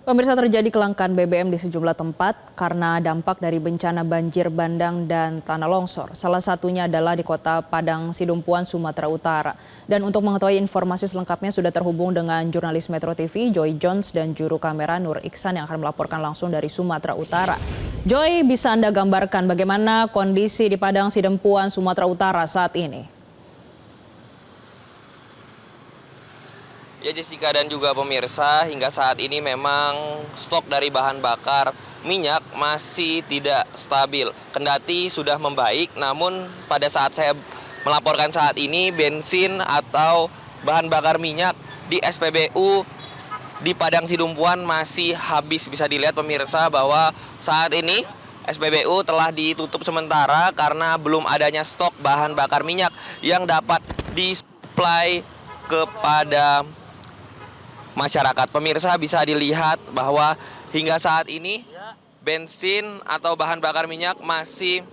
Pemirsa, terjadi kelangkaan BBM di sejumlah tempat karena dampak dari bencana banjir bandang dan tanah longsor. Salah satunya adalah di kota Padang Sidumpuan, Sumatera Utara. Dan untuk mengetahui informasi selengkapnya sudah terhubung dengan jurnalis Metro TV Joy Jones dan juru kamera Nur Iksan yang akan melaporkan langsung dari Sumatera Utara. Joy, bisa Anda gambarkan bagaimana kondisi di Padang Sidempuan, Sumatera Utara saat ini? Ya Jessica dan juga pemirsa, hingga saat ini memang stok dari bahan bakar minyak masih tidak stabil. Kendati sudah membaik, namun pada saat saya melaporkan saat ini bensin atau bahan bakar minyak di SPBU di Padang Sidumpuan masih habis. Bisa dilihat pemirsa bahwa saat ini SPBU telah ditutup sementara karena belum adanya stok bahan bakar minyak yang dapat disuplai kepada masyarakat. Pemirsa, bisa dilihat bahwa hingga saat ini bensin atau bahan bakar minyak masih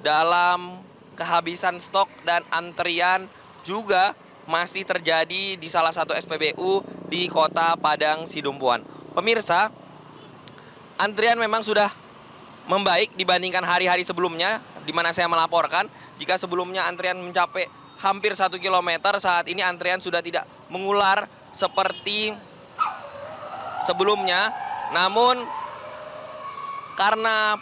dalam kehabisan stok dan antrian juga masih terjadi di salah satu SPBU di kota Padang Sidumpuan. Pemirsa, antrian memang sudah membaik dibandingkan hari-hari sebelumnya di mana saya melaporkan. Jika sebelumnya antrian mencapai hampir 1 kilometer, saat ini antrian sudah tidak mengular seperti sebelumnya. Namun karena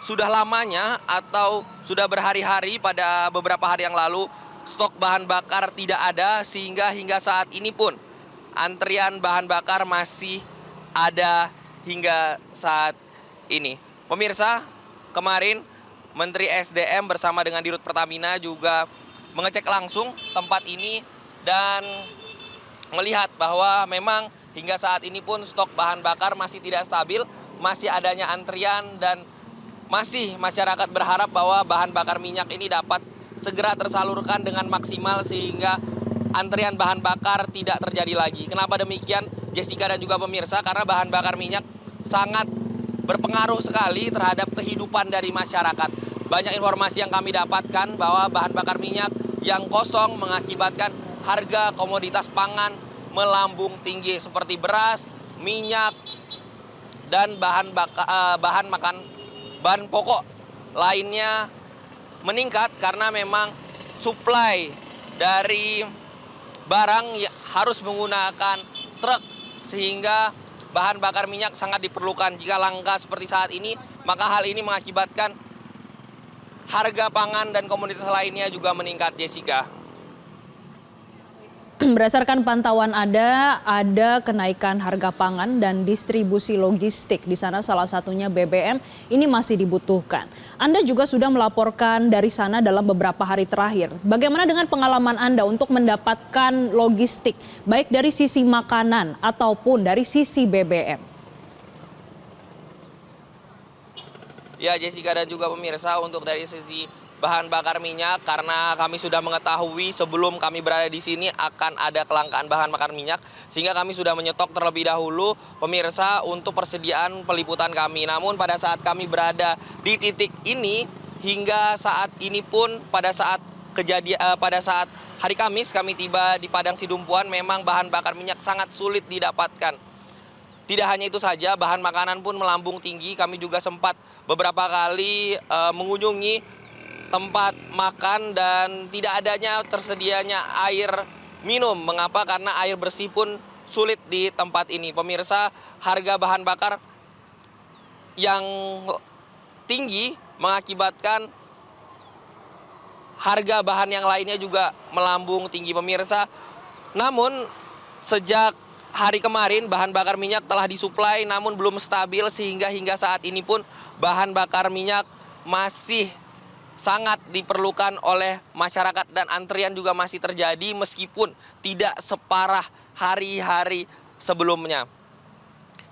sudah lamanya atau sudah berhari-hari pada beberapa hari yang lalu stok bahan bakar tidak ada, sehingga hingga saat ini pun antrian bahan bakar masih ada hingga saat ini. Pemirsa, kemarin Menteri SDM bersama dengan Dirut Pertamina juga mengecek langsung tempat ini dan melihat bahwa memang hingga saat ini pun stok bahan bakar masih tidak stabil, masih adanya antrian dan masih masyarakat berharap bahwa bahan bakar minyak ini dapat segera tersalurkan dengan maksimal sehingga antrian bahan bakar tidak terjadi lagi. Kenapa demikian, Jessica dan juga pemirsa? Karena bahan bakar minyak sangat berpengaruh sekali terhadap kehidupan dari masyarakat. Banyak informasi yang kami dapatkan bahwa bahan bakar minyak yang kosong mengakibatkan harga komoditas pangan melambung tinggi seperti beras, minyak, dan bahan pokok lainnya meningkat karena memang suplai dari barang harus menggunakan truk, sehingga bahan bakar minyak sangat diperlukan. Jika langka seperti saat ini, maka hal ini mengakibatkan harga pangan dan komoditas lainnya juga meningkat, Jessica. Berdasarkan pantauan ada kenaikan harga pangan dan distribusi logistik di sana, salah satunya BBM ini masih dibutuhkan. Anda juga sudah melaporkan dari sana dalam beberapa hari terakhir. Bagaimana dengan pengalaman Anda untuk mendapatkan logistik, baik dari sisi makanan ataupun dari sisi BBM? Ya Jessica dan juga pemirsa, untuk dari sisi bahan bakar minyak, karena kami sudah mengetahui sebelum kami berada di sini akan ada kelangkaan bahan bakar minyak, sehingga kami sudah menyetok terlebih dahulu pemirsa untuk persediaan peliputan kami. Namun pada saat kami berada di titik ini hingga saat ini pun pada saat hari Kamis kami tiba di Padang Sidumpuan, memang bahan bakar minyak sangat sulit didapatkan. Tidak hanya itu saja, bahan makanan pun melambung tinggi. Kami juga sempat beberapa kali mengunjungi tempat makan dan tidak adanya tersedianya air minum. Mengapa? Karena air bersih pun sulit di tempat ini. Pemirsa, harga bahan bakar yang tinggi mengakibatkan harga bahan yang lainnya juga melambung tinggi, pemirsa. Namun sejak hari kemarin bahan bakar minyak telah disuplai namun belum stabil, sehingga hingga saat ini pun bahan bakar minyak masih sangat diperlukan oleh masyarakat dan antrian juga masih terjadi meskipun tidak separah hari-hari sebelumnya.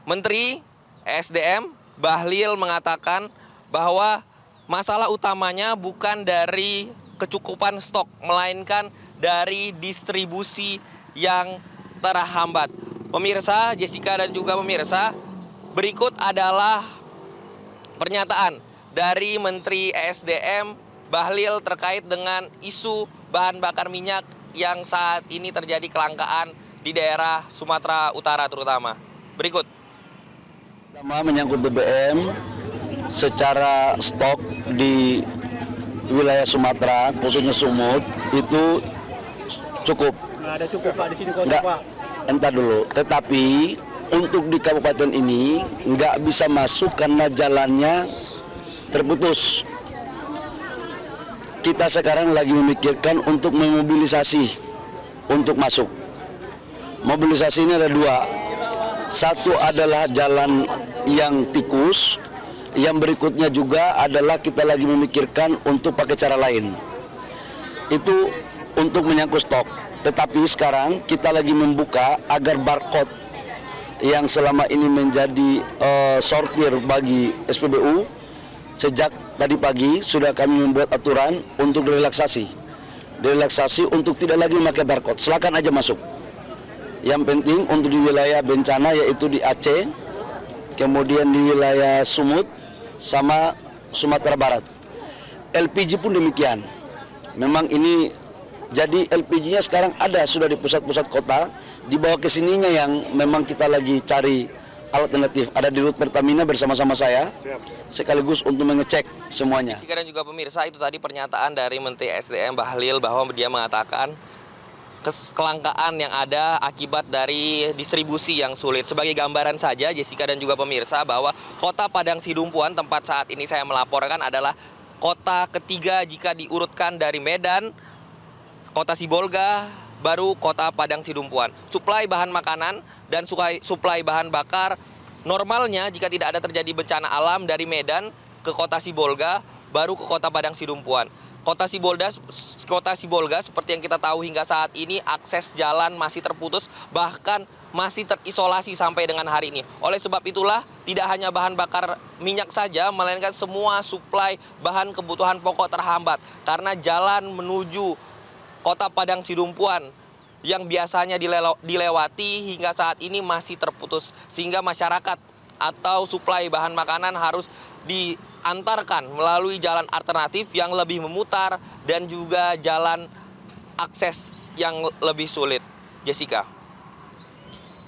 Menteri SDM Bahlil mengatakan bahwa masalah utamanya bukan dari kecukupan stok, melainkan dari distribusi yang terhambat. Pemirsa, Jessica dan juga pemirsa, berikut adalah pernyataan dari Menteri SDM Bahlil terkait dengan isu bahan bakar minyak yang saat ini terjadi kelangkaan di daerah Sumatera Utara terutama. Berikut. Pertama menyangkut BBM, secara stok di wilayah Sumatera, khususnya Sumut, itu cukup. Nggak ada cukup Pak di sini kok Nggak, Pak. entar dulu. Tetapi untuk di kabupaten ini nggak bisa masuk karena jalannya terputus. Kita sekarang lagi memikirkan untuk memobilisasi untuk masuk. Mobilisasi ini ada dua. Satu adalah jalan yang tikus, yang berikutnya juga adalah kita lagi memikirkan untuk pakai cara lain. Itu untuk menyangkut stok. Tetapi sekarang kita lagi membuka agar barcode yang selama ini menjadi sortir bagi SPBU, sejak tadi pagi sudah kami membuat aturan untuk direlaksasi. Direlaksasi untuk tidak lagi memakai barcode, silakan aja masuk. Yang penting untuk di wilayah bencana yaitu di Aceh, kemudian di wilayah Sumut, sama Sumatera Barat. LPG pun demikian. Memang ini jadi LPG-nya sekarang ada sudah di pusat-pusat kota, dibawa ke sininya yang memang kita lagi cari alternatif. Ada di Rut Pertamina bersama-sama saya, sekaligus untuk mengecek semuanya. Dan juga pemirsa, itu tadi pernyataan dari Menteri SDM Bahlil bahwa dia mengatakan kelangkaan yang ada akibat dari distribusi yang sulit. Sebagai gambaran saja, Jessica dan juga pemirsa, bahwa kota Padang Sidumpuan tempat saat ini saya melaporkan adalah kota ketiga jika diurutkan dari Medan, kota Sibolga, baru kota Padang Sidumpuan. Suplai bahan makanan dan suplai bahan bakar normalnya jika tidak ada terjadi bencana alam dari Medan ke kota Sibolga, baru ke kota Padang Sidumpuan. Kota Sibolga seperti yang kita tahu hingga saat ini akses jalan masih terputus, bahkan masih terisolasi sampai dengan hari ini. Oleh sebab itulah tidak hanya bahan bakar minyak saja, melainkan semua suplai bahan kebutuhan pokok terhambat karena jalan menuju kota Padang Sidumpuan yang biasanya dilewati hingga saat ini masih terputus, sehingga masyarakat atau suplai bahan makanan harus diantarkan melalui jalan alternatif yang lebih memutar dan juga jalan akses yang lebih sulit. Jessica.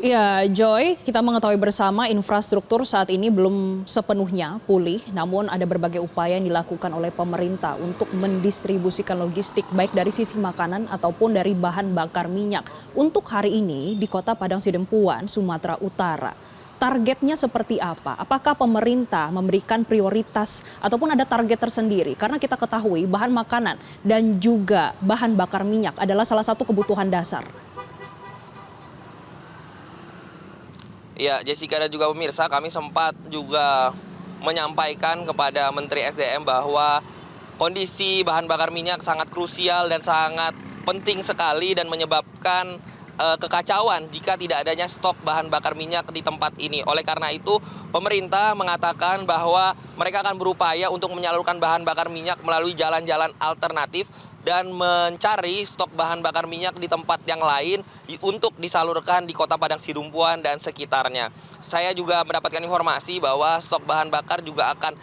Ya, Joy, kita mengetahui bersama infrastruktur saat ini belum sepenuhnya pulih, namun ada berbagai upaya yang dilakukan oleh pemerintah untuk mendistribusikan logistik baik dari sisi makanan ataupun dari bahan bakar minyak. Untuk hari ini di Kota Padang Sidempuan, Sumatera Utara, targetnya seperti apa? Apakah pemerintah memberikan prioritas ataupun ada target tersendiri? Karena kita ketahui bahan makanan dan juga bahan bakar minyak adalah salah satu kebutuhan dasar. Ya, Jessica dan juga pemirsa, kami sempat juga menyampaikan kepada Menteri SDM bahwa kondisi bahan bakar minyak sangat krusial dan sangat penting sekali dan menyebabkan kekacauan jika tidak adanya stok bahan bakar minyak di tempat ini. Oleh karena itu, pemerintah mengatakan bahwa mereka akan berupaya untuk menyalurkan bahan bakar minyak melalui jalan-jalan alternatif dan mencari stok bahan bakar minyak di tempat yang lain untuk disalurkan di Kota Padang Sidumpuan dan sekitarnya. Saya juga mendapatkan informasi bahwa stok bahan bakar juga akan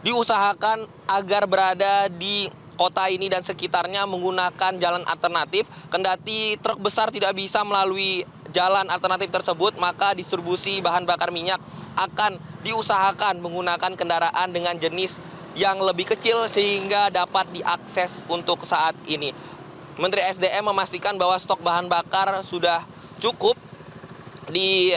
diusahakan agar berada di kota ini dan sekitarnya menggunakan jalan alternatif. Kendati truk besar tidak bisa melalui jalan alternatif tersebut, maka distribusi bahan bakar minyak akan diusahakan menggunakan kendaraan dengan jenis yang lebih kecil sehingga dapat diakses untuk saat ini. Menteri SDM memastikan bahwa stok bahan bakar sudah cukup di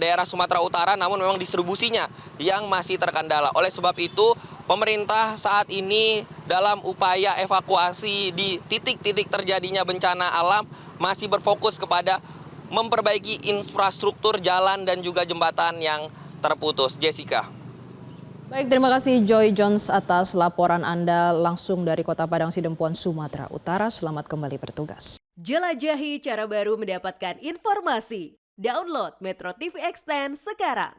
daerah Sumatera Utara, namun memang distribusinya yang masih terkendala. Oleh sebab itu, pemerintah saat ini dalam upaya evakuasi di titik-titik terjadinya bencana alam masih berfokus kepada memperbaiki infrastruktur jalan dan juga jembatan yang terputus. Jessica. Baik, terima kasih Joy Jones atas laporan Anda langsung dari Kota Padang Sidempuan, Sumatera Utara. Selamat kembali bertugas. Jelajahi cara baru mendapatkan informasi. Download Metro TV Extend sekarang.